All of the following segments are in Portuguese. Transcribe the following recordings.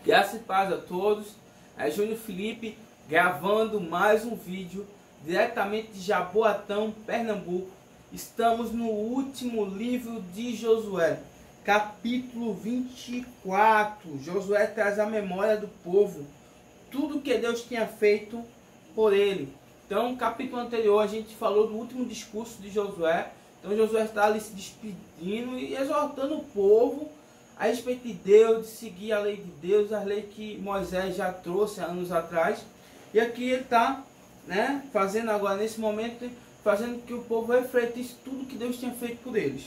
Graças e paz a todos. É Júnior Felipe gravando mais um vídeo diretamente de Jaboatão, Pernambuco. Estamos no último livro de Josué, capítulo 24. Josué traz a memória do povo, tudo que Deus tinha feito por ele. Então, no capítulo anterior a gente falou do último discurso de Josué. Então Josué está ali se despedindo e exortando o povo a respeito de Deus, de seguir a lei de Deus, a lei que Moisés já trouxe há anos atrás. E aqui ele está, fazendo agora, nesse momento, fazendo que o povo refletisse tudo que Deus tinha feito por eles.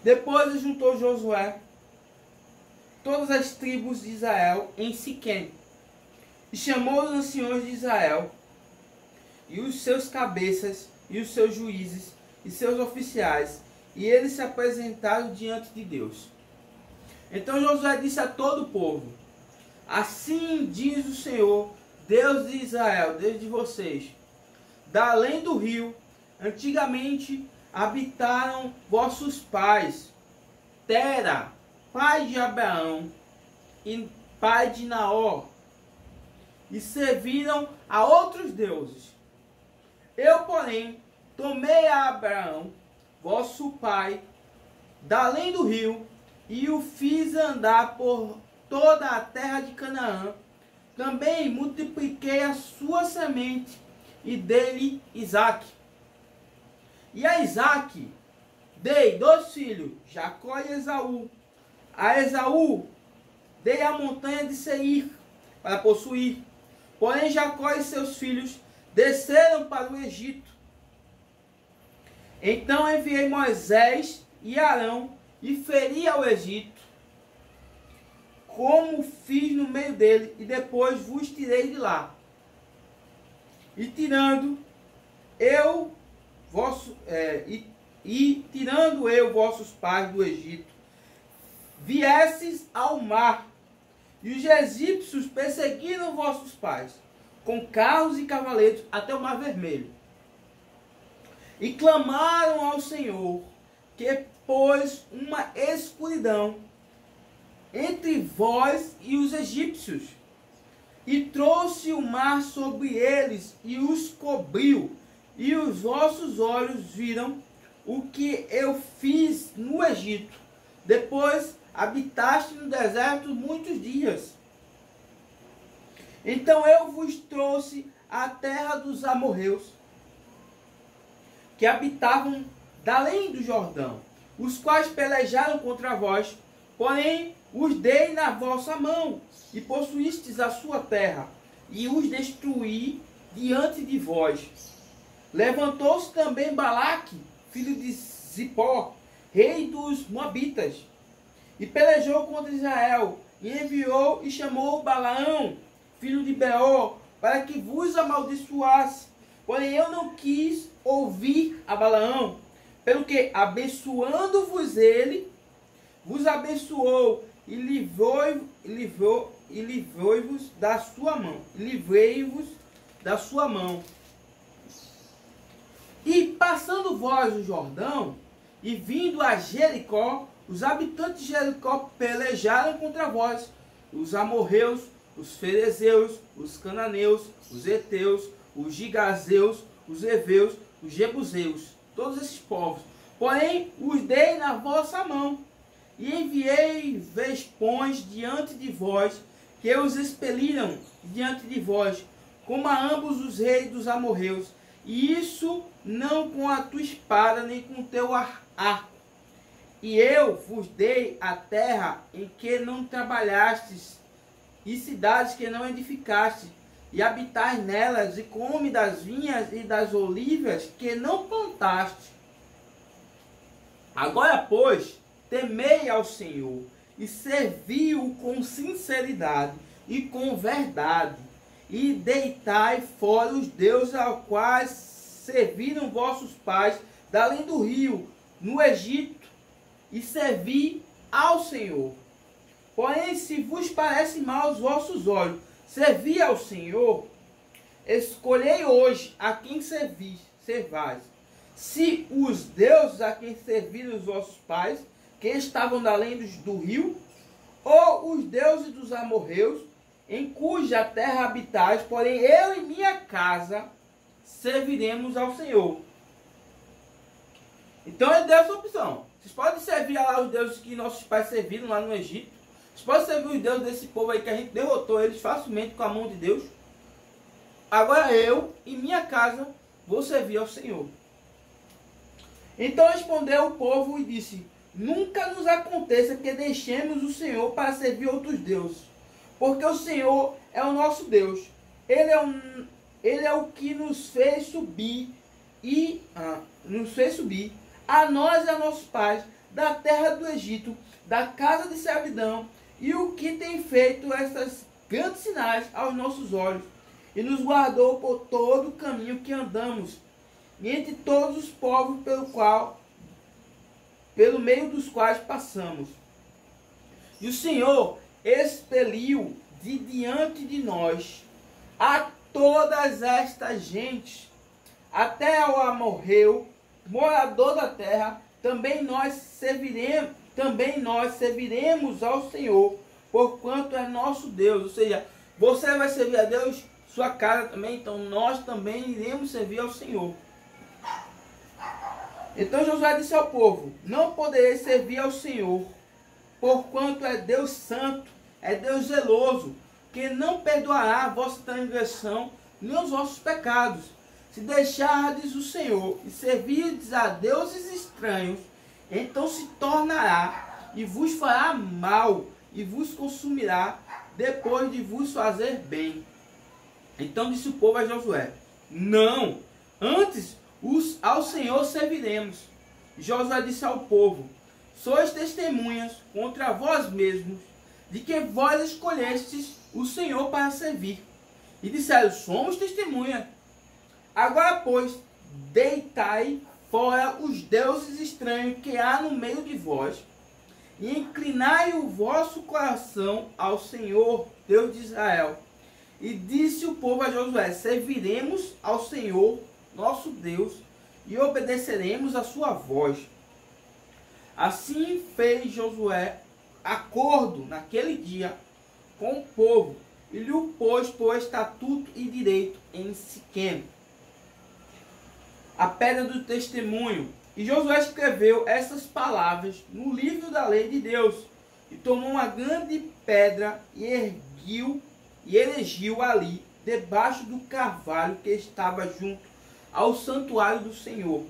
Depois juntou Josué todas as tribos de Israel em Siquém, e chamou os anciões de Israel, e os seus cabeças, e os seus juízes, e seus oficiais, e eles se apresentaram diante de Deus. Então Josué disse a todo o povo: assim diz o Senhor, Deus de Israel, Deus de vocês: da além do rio, antigamente habitaram vossos pais, Tera, pai de Abraão, e pai de Naor, e serviram a outros deuses. Eu, porém, tomei a Abraão, vosso pai, da além do rio, e o fiz andar por toda a terra de Canaã. Também multipliquei a sua semente, e dei-lhe Isaque. E a Isaque dei 2 filhos, Jacó e Esaú. A Esaú dei a montanha de Seir para possuir. Porém Jacó e seus filhos desceram para o Egito. Então enviei Moisés e Arão e feri ao Egito, como fiz no meio dele, e depois vos tirei de lá. E tirando eu vossos pais do Egito, viestes ao mar, e os egípcios perseguiram vossos pais, com carros e cavaleiros até o Mar Vermelho. E clamaram ao Senhor, que pôs uma escuridão entre vós e os egípcios, e trouxe o mar sobre eles, e os cobriu, e os vossos olhos viram o que eu fiz no Egito. Depois habitaste no deserto muitos dias. Então eu vos trouxe a terra dos amorreus, que habitavam da além do Jordão, os quais pelejaram contra vós, porém os dei na vossa mão, e possuístes a sua terra, e os destruí diante de vós. Levantou-se também Balaque, filho de Zippor, rei dos Moabitas, e pelejou contra Israel, e enviou e chamou Balaão, filho de Beor, para que vos amaldiçoasse. Porém eu não quis ouvir a Balaão, pelo que, abençoando-vos ele, vos abençoou, e livrei-vos da sua mão. Livrei-vos da sua mão. E passando vós o Jordão, e vindo a Jericó, os habitantes de Jericó pelejaram contra vós, os amorreus, os ferezeus, os cananeus, os heteus, os gigazeus, os heveus, os jebuseus, todos esses povos. Porém os dei na vossa mão, e enviei vespões diante de vós, que os expeliram diante de vós, como a ambos os reis dos amorreus, e isso não com a tua espada, nem com o teu arco. E eu vos dei a terra em que não trabalhastes, e cidades que não edificaste, e habitais nelas, e come das vinhas e das olivas que não plantaste. Agora, pois, temei ao Senhor, e servi-o com sinceridade e com verdade, e deitai fora os deuses aos quais serviram vossos pais, da além do rio, no Egito, e servi ao Senhor. Porém, se vos parece mal aos vossos olhos servir ao Senhor, escolhei hoje a quem servais. Se os deuses a quem serviram os vossos pais, que estavam da além do rio, ou os deuses dos amorreus, em cuja terra habitais, porém eu e minha casa serviremos ao Senhor. Então ele deu essa opção. Vocês podem servir lá os deuses que nossos pais serviram lá no Egito. Vocês podem servir os deuses desse povo aí que a gente derrotou eles facilmente com a mão de Deus. Agora eu e minha casa vou servir ao Senhor. Então respondeu o povo e disse: nunca nos aconteça que deixemos o Senhor para servir outros deuses, porque o Senhor é o nosso Deus. Ele é o que nos fez subir a nós e a nossos pais da terra do Egito, da casa de servidão, e o que tem feito essas grandes sinais aos nossos olhos, e nos guardou por todo o caminho que andamos, e entre todos os povos pelo meio dos quais passamos. E o Senhor expeliu de diante de nós a todas estas gentes, até ao amorreu, morador da terra. Também nós serviremos ao Senhor, porquanto é nosso Deus. Ou seja, você vai servir a Deus, sua casa também, então nós também iremos servir ao Senhor. Então Josué disse ao povo: não podereis servir ao Senhor, porquanto é Deus santo, é Deus zeloso, que não perdoará a vossa transgressão nem os vossos pecados. Se deixardes o Senhor e servirdes a deuses estranhos, então se tornará e vos fará mal e vos consumirá depois de vos fazer bem. Então disse o povo a Josué: não, antes ao Senhor serviremos. Josué disse ao povo: sois testemunhas contra vós mesmos de que vós escolhestes o Senhor para servir. E disseram: somos testemunhas. Agora, pois, deitai fora os deuses estranhos que há no meio de vós, e inclinai o vosso coração ao Senhor, Deus de Israel. E disse o povo a Josué: serviremos ao Senhor, nosso Deus, e obedeceremos a sua voz. Assim fez Josué acordo naquele dia com o povo, e lhe o pôs por estatuto e direito em Siquém, a pedra do testemunho. E Josué escreveu essas palavras no livro da lei de Deus, e tomou uma grande pedra e erigiu ali, debaixo do carvalho que estava junto ao santuário do Senhor.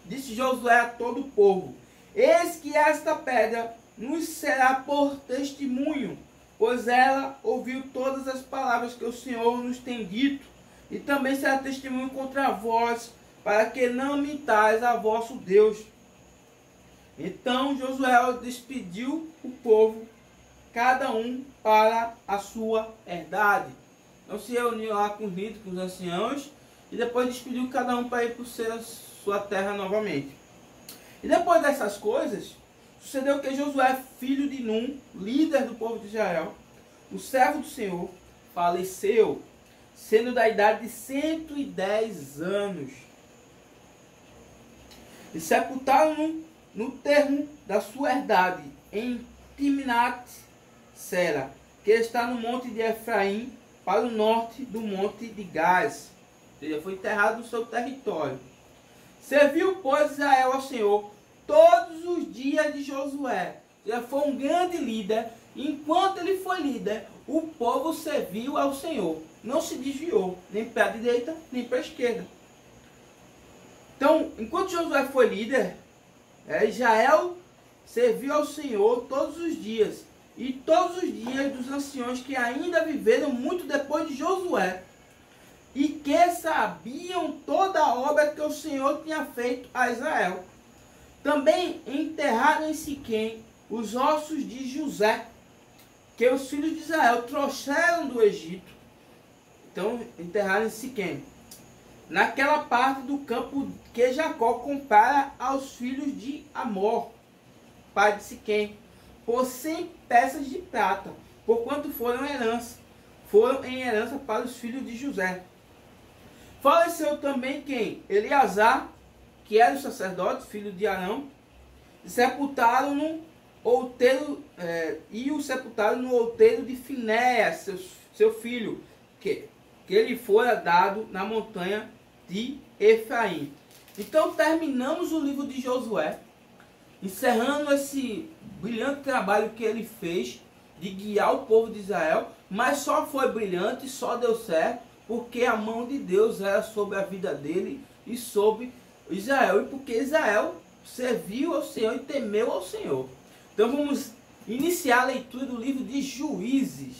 Disse Josué a todo o povo: eis que esta pedra nos será por testemunho, pois ela ouviu todas as palavras que o Senhor nos tem dito, e também será testemunho contra vós, para que não mintais a vosso Deus. Então Josué despediu o povo, cada um para a sua herdade. Então se reuniu lá com os líderes, com os anciãos, e depois despediu cada um para ir para a sua terra novamente. E depois dessas coisas, sucedeu que Josué, filho de Num, líder do povo de Israel, o servo do Senhor, faleceu, sendo da idade de 110 anos. E sepultaram-no no termo da sua herdade, em Timnat-Sera, que está no monte de Efraim, para o norte do monte de Gás. Ou seja, foi enterrado no seu território. Serviu, pois, Israel ao Senhor todos os dias de Josué. Ou seja, foi um grande líder. Enquanto ele foi líder, o povo serviu ao Senhor. Não se desviou, nem para a direita, nem para a esquerda. Então, enquanto Josué foi líder, Israel serviu ao Senhor todos os dias. E todos os dias dos anciões que ainda viveram muito depois de Josué, e que sabiam toda a obra que o Senhor tinha feito a Israel. Também enterraram em Siquém os ossos de José, que os filhos de Israel trouxeram do Egito. Então, enterraram em Siquém, naquela parte do campo que Jacó comprara aos filhos de Amor, pai de Siquém, por 100 peças de prata, porquanto foram em herança para os filhos de José. Faleceu também quem? Eleazar, que era o sacerdote, filho de Arão, e sepultaram-no e o sepultaram no outeiro de Finéias, seu filho, que ele fora dado na montanha de Efraim. Então terminamos o livro de Josué, encerrando esse brilhante trabalho que ele fez de guiar o povo de Israel, mas só foi brilhante, só deu certo, porque a mão de Deus era sobre a vida dele e sobre Israel, e porque Israel serviu ao Senhor e temeu ao Senhor. Então vamos iniciar a leitura do livro de Juízes.